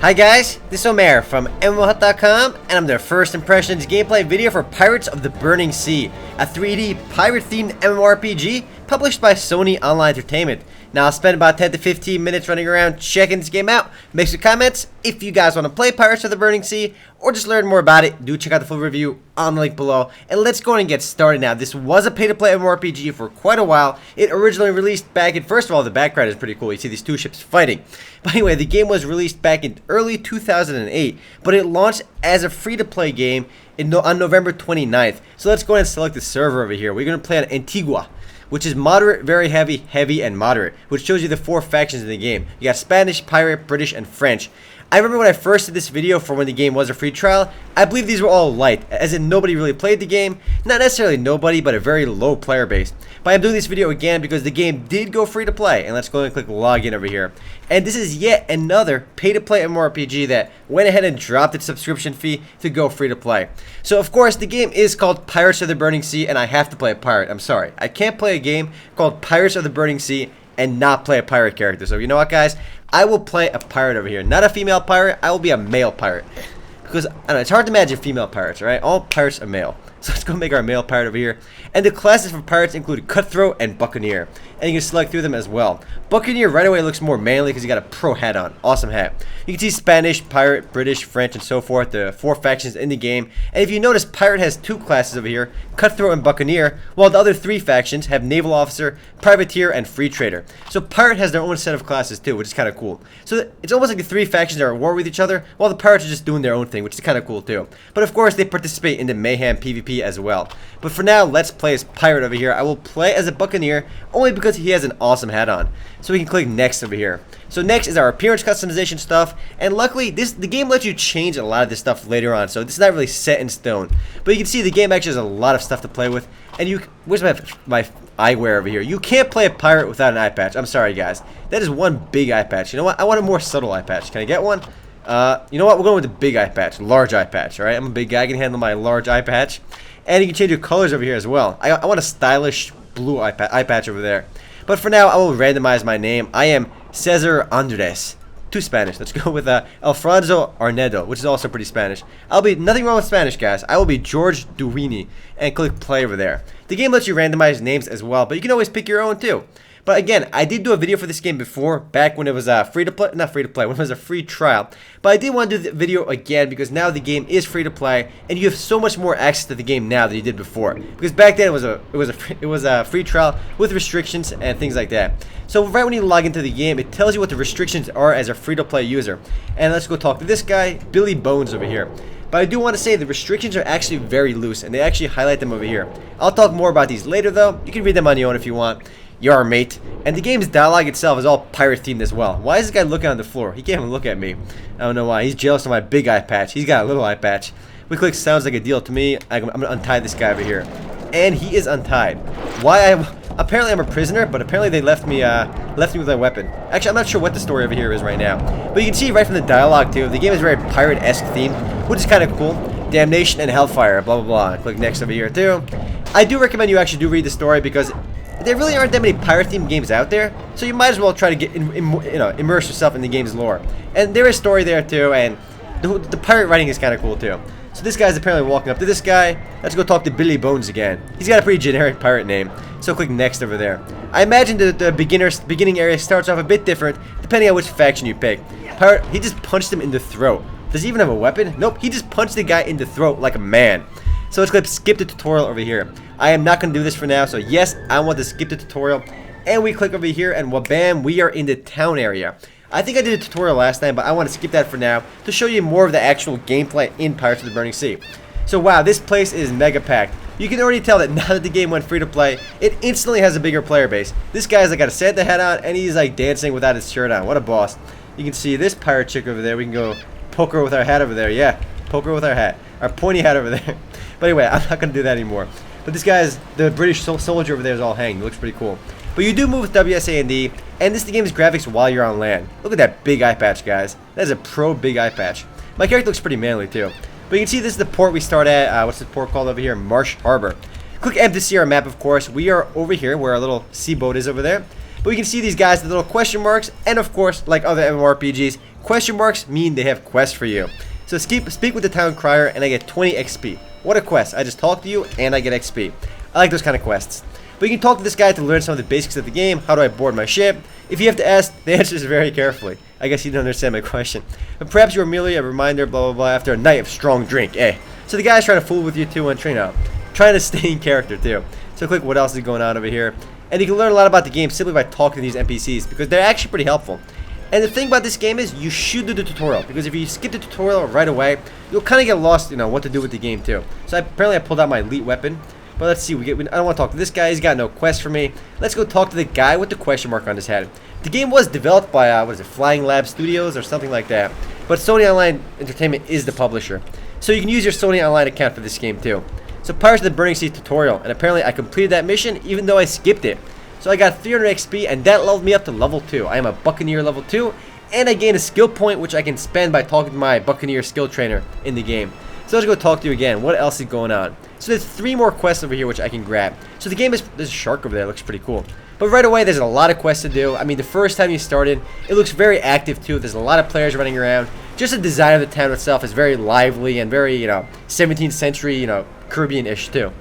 Hi guys, this is Omer from MMOHut.com, and I'm the first impressions gameplay video for Pirates of the Burning Sea, a 3D pirate-themed MMORPG published by Sony Online Entertainment. Now I'll spend about 10 to 15 minutes running around checking this game out. Make some comments if you guys want to play Pirates of the Burning Sea, or just learn more about it. Do check out the full review on the link below. And let's go and get started now. This was a pay-to-play MMORPG for quite a while. It originally released back in, first of all, the background is pretty cool. You see these two ships fighting. But anyway, the game was released back in early 2008, but it launched as a free-to-play game on November 29th. So let's go ahead and select the server over here. We're going to play on Antigua, which is moderate, very heavy, heavy, and moderate, which shows you the 4 factions in the game. You got Spanish, Pirate, British, and French. I remember when I first did this video for when the game was a free trial, I believe these were all light, as in nobody really played the game. Not necessarily nobody, but a very low player base. But I'm doing this video again because the game did go free to play, and let's go and click login over here. And this is yet another pay to play MMORPG that went ahead and dropped its subscription fee to go free to play. So of course the game is called Pirates of the Burning Sea, and I have to play a pirate. I'm sorry, I can't play a game called Pirates of the Burning Sea and not play a pirate character. So you know what, guys? I will play a pirate over here. Not a female pirate, I will be a male pirate. Because, I don't know, it's hard to imagine female pirates, right? All pirates are male. So let's go make our male pirate over here. And the classes for pirates include Cutthroat and Buccaneer. And you can select through them as well. Buccaneer right away looks more manly because he got a pro hat on. Awesome hat. You can see Spanish, Pirate, British, French, and so forth. The 4 factions in the game. And if you notice, Pirate has 2 classes over here, Cutthroat and Buccaneer, while the other 3 factions have Naval Officer, Privateer, and Free Trader. So Pirate has their own set of classes too, which is kind of cool. So it's almost like the 3 factions are at war with each other, while the Pirates are just doing their own thing, which is kind of cool too. But of course, they participate in the Mayhem PvP as well. But for now, let's play as Pirate over here. I will play as a Buccaneer only because he has an awesome hat on. So we can click next over here. So next is our appearance customization stuff, and luckily the game lets you change a lot of this stuff later on, so this is not really set in stone. But you can see the game actually has a lot of stuff to play with. And where's my eyewear over here? You can't play a pirate without an eye patch. I'm sorry guys, that is one big eye patch. You know what, I want a more subtle eye patch. Can I get one? You know what, we're going with the big eye patch, large eye patch. Alright, I'm a big guy, I can handle my large eye patch. And you can change your colors over here as well. I want a stylish blue eye patch over there. But for now, I will randomize my name. I am Cesar Andres. Too Spanish. Let's go with Alfonso Arnedo, which is also pretty Spanish. I'll be, nothing wrong with Spanish, guys. I will be George Duini, and click play over there. The game lets you randomize names as well, but you can always pick your own too. But again, I did do a video for this game before, back when it was free to play, not free to play, when it was a free trial. But I did want to do the video again because now the game is free to play, and you have so much more access to the game now than you did before. Because back then it was a free trial with restrictions and things like that. So right when you log into the game, it tells you what the restrictions are as a free to play user. And let's go talk to this guy, Billy Bones over here. But I do want to say the restrictions are actually very loose, and they actually highlight them over here. I'll talk more about these later though. You can read them on your own if you want. Yar, mate. And the game's dialogue itself is all pirate themed as well. Why is this guy looking on the floor? He can't even look at me. I don't know why. He's jealous of my big eye patch. He's got a little eye patch. We click sounds like a deal to me. I'm gonna untie this guy over here. And he is untied. Apparently I'm a prisoner, but apparently they left me with a weapon. Actually, I'm not sure what the story over here is right now. But you can see right from the dialogue too, the game is very pirate-esque themed, which is kind of cool. Damnation and hellfire, blah blah blah. Click next over here too. I do recommend you actually do read the story because there really aren't that many pirate-themed games out there, so you might as well try to get immerse yourself in the game's lore. And there is story there too, and the pirate writing is kind of cool too. So this guy's apparently walking up to this guy. Let's go talk to Billy Bones again. He's got a pretty generic pirate name, so click next over there. I imagine that the beginning area starts off a bit different depending on which faction you pick. Pirate, he just punched him in the throat. Does he even have a weapon? Nope, he just punched the guy in the throat like a man. So let's skip the tutorial over here. I am not going to do this for now, so yes, I want to skip the tutorial. And we click over here, and wabam, we are in the town area. I think I did a tutorial last time, but I want to skip that for now to show you more of the actual gameplay in Pirates of the Burning Sea. So wow, this place is mega packed. You can already tell that now that the game went free to play, it instantly has a bigger player base. This guy's like got a Santa hat on, and he's like dancing without his shirt on. What a boss. You can see this pirate chick over there. We can go poke her with our hat over there. Yeah, poke her with our hat. Our pointy hat over there. But anyway, I'm not going to do that anymore. But this guy's, the British soldier over there is all hanged. It looks pretty cool. But you do move with WSAD, and this is the game's graphics while you're on land. Look at that big eye patch, guys. That is a pro big eye patch. My character looks pretty manly, too. But you can see this is the port we start at. What's the port called over here? Marsh Harbor. Click M to see our map, of course. We are over here where our little sea boat is over there. But we can see these guys, the little question marks, and of course, like other MMORPGs, Question marks mean they have quests for you. So speak with the town crier and I get 20 XP. What a quest. I just talk to you and I get XP. I like those kind of quests. But you can talk to this guy to learn some of the basics of the game. How do I board my ship? If you have to ask, the answer is very carefully. I guess you didn't understand my question. But perhaps you're merely a reminder, blah, blah, blah, after a night of strong drink, eh? So the guy's trying to fool with you too and trying to stay in character too. So click what else is going on over here. And you can learn a lot about the game simply by talking to these NPCs because they're actually pretty helpful. And the thing about this game is you should do the tutorial, because if you skip the tutorial right away, you'll kind of get lost, what to do with the game too. So apparently I pulled out my elite weapon. But let's see, I don't want to talk to this guy. He's got no quest for me. Let's go talk to the guy with the question mark on his head. The game was developed by, Flying Lab Studios or something like that. But Sony Online Entertainment is the publisher. So you can use your Sony Online account for this game too. So Pirates of the Burning Sea tutorial, and apparently I completed that mission even though I skipped it. So I got 300 XP, and that leveled me up to level 2. I am a Buccaneer level 2, and I gained a skill point which I can spend by talking to my Buccaneer skill trainer in the game. So let's go talk to you again. What else is going on? So there's 3 more quests over here which I can grab. So the game is, there's a shark over there, looks pretty cool. But right away there's a lot of quests to do. I mean, the first time you started, it looks very active too. There's a lot of players running around. Just the design of the town itself is very lively and very, 17th century, Caribbean-ish too.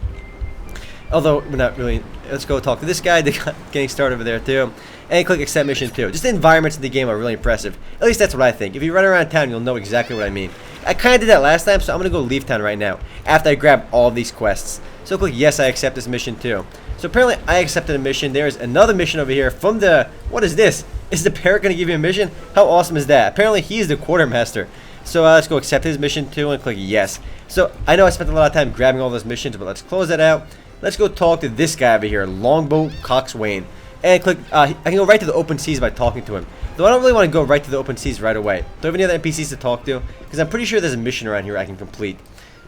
Although, we're not really. Let's go talk to this guy. They got getting started over there too. And click accept mission too. Just the environments in the game are really impressive. At least that's what I think. If you run around town, you'll know exactly what I mean. I kind of did that last time, so I'm going to go leave town right now after I grab all of these quests. So click yes, I accept this mission too. So apparently I accepted a mission. There's another mission over here from the... What is this? Is the parrot going to give you a mission? How awesome is that? Apparently he's the quartermaster. So let's go accept his mission too and click yes. So I know I spent a lot of time grabbing all those missions, but let's close that out. Let's go talk to this guy over here, Longboat Coxswain. And click, I can go right to the open seas by talking to him. Though I don't really want to go right to the open seas right away. Do I have any other NPCs to talk to? Because I'm pretty sure there's a mission around here I can complete.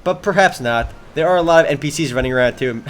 But perhaps not. There are a lot of NPCs running around too.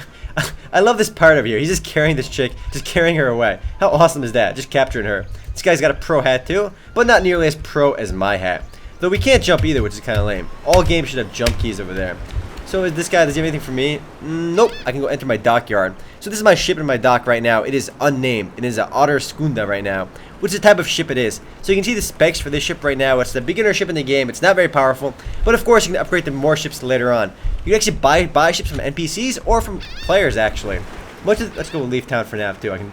I love this part over here. He's just carrying this chick, just carrying her away. How awesome is that? Just capturing her. This guy's got a pro hat too, but not nearly as pro as my hat. Though we can't jump either, which is kind of lame. All games should have jump keys over there. So is this guy, does he have anything for me? Nope. I can go enter my dockyard. So this is my ship in my dock right now. It is unnamed. It is an Otter Skunda right now, which is the type of ship it is. So you can see the specs for this ship right now. It's the beginner ship in the game. It's not very powerful, but of course you can upgrade to more ships later on. You can actually buy ships from NPCs or from players actually. Let's go leave town for now too. I can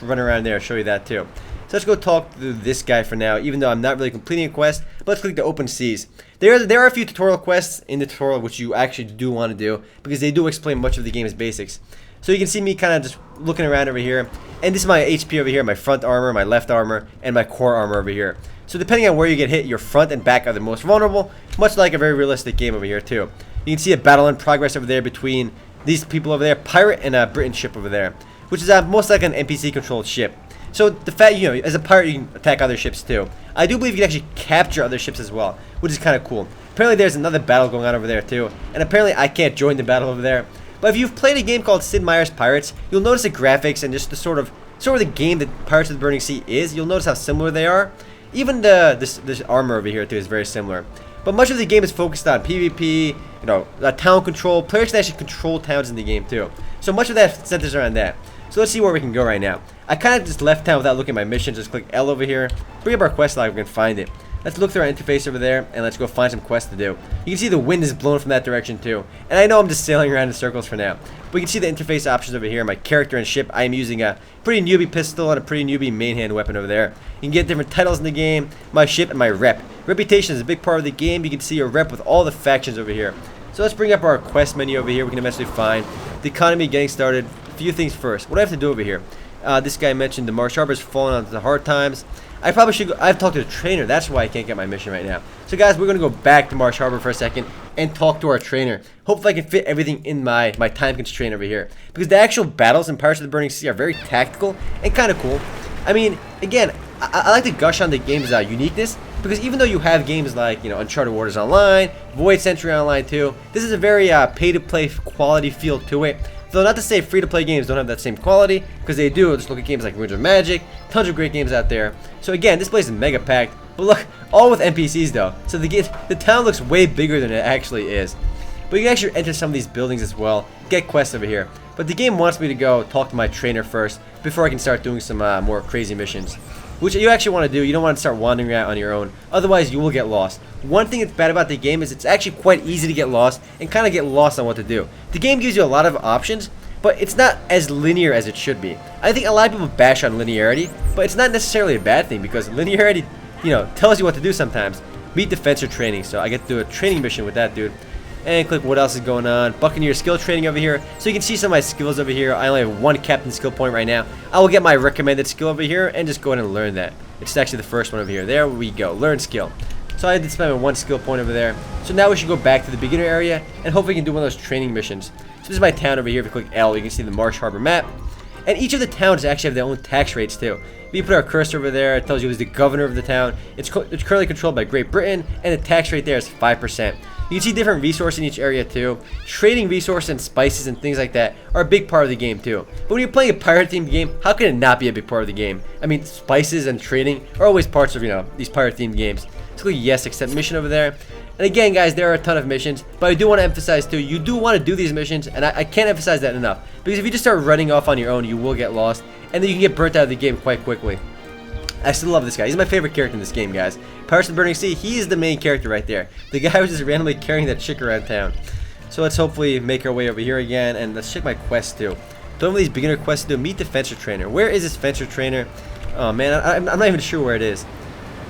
run around there and show you that too. So let's go talk to this guy for now, even though I'm not really completing a quest. But let's click the open seas. There are a few tutorial quests in the tutorial which you actually do want to do, because they do explain much of the game's basics. So you can see me kind of just looking around over here. And this is my HP over here, my front armor, my left armor, and my core armor over here. So depending on where you get hit, your front and back are the most vulnerable, much like a very realistic game over here too. You can see a battle in progress over there between these people over there, pirate and a Britain ship over there, which is most like an NPC controlled ship. So the fact, as a pirate you can attack other ships too. I do believe you can actually capture other ships as well, which is kind of cool. Apparently there's another battle going on over there too, and apparently I can't join the battle over there. But if you've played a game called Sid Meier's Pirates, you'll notice the graphics and just the sort of the game that Pirates of the Burning Sea is. You'll notice how similar they are. Even this armor over here too is very similar. But much of the game is focused on PvP, town control. Players can actually control towns in the game too. So much of that centers around that. So let's see where we can go right now. I kind of just left town without looking at my mission. Just click L over here. Bring up our quest log. We can find it. Let's look through our interface over there, and let's go find some quests to do. You can see the wind is blowing from that direction too. And I know I'm just sailing around in circles for now. But you can see the interface options over here. My character and ship. I am using a pretty newbie pistol and a pretty newbie main hand weapon over there. You can get different titles in the game, my ship, and my rep. Reputation is a big part of the game. You can see your rep with all the factions over here. So let's bring up our quest menu over here. We can eventually find the economy getting started. A few things first. What do I have to do over here? This guy mentioned the Marsh Harbor is falling onto the hard times. I probably should go. I've talked to the trainer. That's why I can't get my mission right now. So guys, we're going to go back to Marsh Harbor for a second and talk to our trainer. Hopefully I can fit everything in my time constraint over here. Because the actual battles in Pirates of the Burning Sea are very tactical and kind of cool. I mean, again, I like to gush on the game's uniqueness. Because even though you have games like, Uncharted Waters Online, Void Century Online too, this is a very pay-to-play quality feel to it. Though not to say free-to-play games don't have that same quality, because they do. Just look at games like Ruins of Magic, tons of great games out there. So again, this place is mega packed, but look, all with NPCs though. So the town looks way bigger than it actually is. But you can actually enter some of these buildings as well, get quests over here. But the game wants me to go talk to my trainer first, before I can start doing some more crazy missions. which you actually want to do. You don't want to start wandering around on your own, otherwise you will get lost. One thing that's bad about the game is it's actually quite easy to get lost and kind of get lost on what to do. The game gives you a lot of options, but it's not as linear as it should be. I think a lot of people bash on linearity, but it's not necessarily a bad thing because linearity, tells you what to do sometimes. Meet defensive training, so I get to do a training mission with that dude. And click what else is going on. Buccaneer skill training over here. So you can see some of my skills over here. I only have one captain skill point right now. I will get my recommended skill over here and just go ahead and learn that. It's actually the first one over here. There we go. Learn skill. So I did spend my one skill point over there. So now we should go back to the beginner area and hopefully we can do one of those training missions. So this is my town over here. If you click L, you can see the Marsh Harbor map. And each of the towns actually have their own tax rates too. If you put our cursor over there, it tells you who's the governor of the town. It's currently controlled by Great Britain, and the tax rate there is 5%. You can see different resources in each area too. Trading resources and spices and things like that are a big part of the game too. But when you're playing a pirate-themed game, how can it not be a big part of the game? I mean, spices and trading are always parts of, these pirate-themed games. So click yes, accept mission over there. And again, guys, there are a ton of missions, but I do want to emphasize too, you do want to do these missions, and I can't emphasize that enough. Because if you just start running off on your own, you will get lost, and then you can get burnt out of the game quite quickly. I still love this guy. He's my favorite character in this game, guys. Pirates of the Burning Sea, he is the main character right there. The guy was just randomly carrying that chick around town. So let's hopefully make our way over here again, and let's check my quest too. Don't these beginner quests to do. Meet the fencer trainer. Where is this fencer trainer? Oh man, I'm not even sure where it is.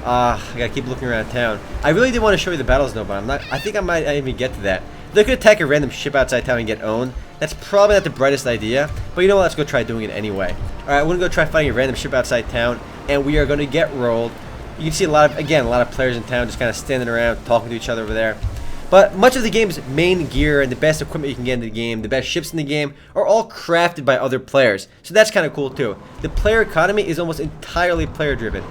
I gotta keep looking around town. I really did want to show you the battles though, but I think I might not even get to that. They could attack a random ship outside town and get owned. That's probably not the brightest idea, but you know what, let's go try doing it anyway. Alright, we're gonna go try fighting a random ship outside town, and we are gonna get rolled. You can see a lot of players in town just kind of standing around talking to each other over there. But much of the game's main gear and the best equipment you can get in the game, the best ships in the game, are all crafted by other players. So that's kind of cool too. The player economy is almost entirely player driven.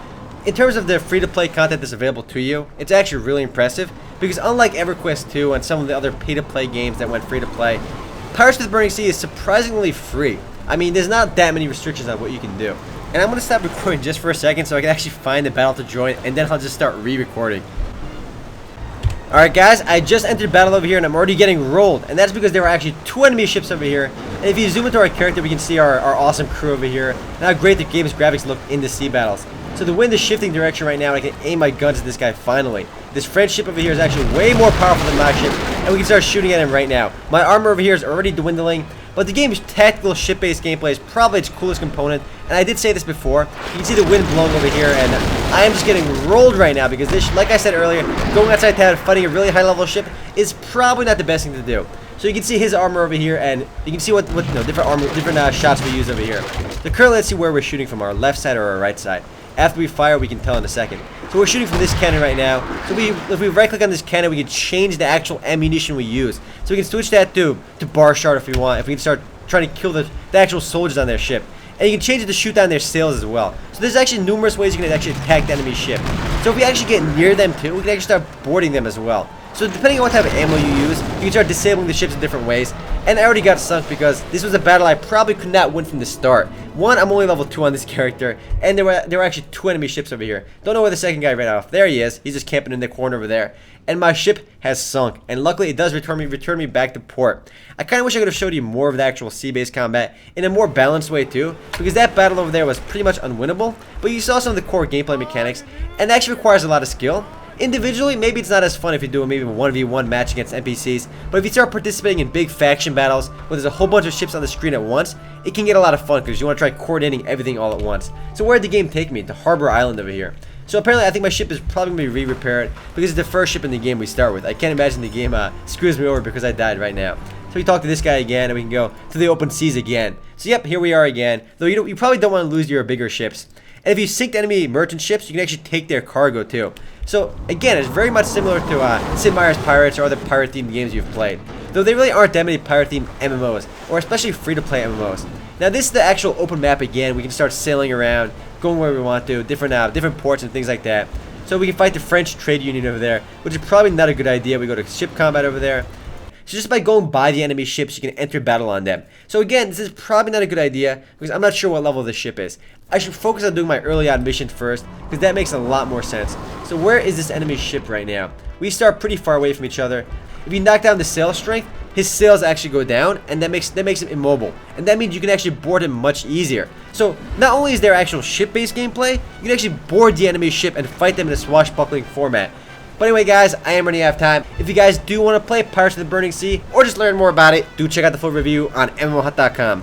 In terms of the free-to-play content that's available to you, it's actually really impressive because unlike EverQuest 2 and some of the other pay-to-play games that went free-to-play, Pirates of the Burning Sea is surprisingly free. I mean, there's not that many restrictions on what you can do. And I'm going to stop recording just for a second so I can actually find the battle to join, and then I'll just start re-recording. Alright guys, I just entered battle over here and I'm already getting rolled, and that's because there are actually 2 enemy ships over here. And if you zoom into our character, we can see our awesome crew over here, and how great the game's graphics look in the sea battles. So the wind is shifting direction right now, and I can aim my guns at this guy finally. This French ship over here is actually way more powerful than my ship, and we can start shooting at him right now. My armor over here is already dwindling, but the game's tactical ship-based gameplay is probably its coolest component, and I did say this before. You can see the wind blowing over here, and I am just getting rolled right now because this, like I said earlier, going outside town fighting a really high-level ship is probably not the best thing to do. So you can see his armor over here, and you can see what different shots we use over here. So currently, let's see where we're shooting from, our left side or our right side. After we fire, we can tell in a second. So we're shooting from this cannon right now. So if we right-click on this cannon, we can change the actual ammunition we use. So we can switch that to bar shard if we want. If we can start trying to kill the actual soldiers on their ship. And you can change it to shoot down their sails as well. So there's actually numerous ways you can actually attack the enemy ship. So if we actually get near them too, we can actually start boarding them as well. So depending on what type of ammo you use, you can start disabling the ships in different ways. And I already got sunk because this was a battle I probably could not win from the start. One, I'm only level 2 on this character, and there were actually 2 enemy ships over here. Don't know where the second guy ran off. There he is. He's just camping in the corner over there. And my ship has sunk, and luckily it does return me back to port. I kind of wish I could have showed you more of the actual sea-based combat in a more balanced way too, because that battle over there was pretty much unwinnable, but you saw some of the core gameplay mechanics, and it actually requires a lot of skill. Individually, maybe it's not as fun if you do maybe a 1v1 match against NPCs, but if you start participating in big faction battles where there's a whole bunch of ships on the screen at once, it can get a lot of fun because you want to try coordinating everything all at once. So where did the game take me? To Harbor Island over here. So apparently I think my ship is probably going to be re-repaired because it's the first ship in the game we start with. I can't imagine the game screws me over because I died right now. So we talk to this guy again, and we can go to the open seas again. So yep, here we are again. Though you probably don't want to lose your bigger ships. And if you sink enemy merchant ships, you can actually take their cargo too. So again, it's very much similar to Sid Meier's Pirates or other pirate-themed games you've played. Though there really aren't that many pirate-themed MMOs, or especially free-to-play MMOs. Now this is the actual open map again. We can start sailing around, going where we want to, different ports and things like that. So we can fight the French trade union over there, which is probably not a good idea. We go to ship combat over there. So just by going by the enemy ships, you can enter battle on them. So again, this is probably not a good idea because I'm not sure what level the ship is. I should focus on doing my early on missions first because that makes a lot more sense. So where is this enemy ship right now? We start pretty far away from each other. If you knock down the sail strength, his sails actually go down, and that makes him immobile. And that means you can actually board him much easier. So not only is there actual ship-based gameplay, you can actually board the enemy ship and fight them in a swashbuckling format. But anyway, guys, I am running out of time. If you guys do want to play Pirates of the Burning Sea or just learn more about it, do check out the full review on MMOHut.com.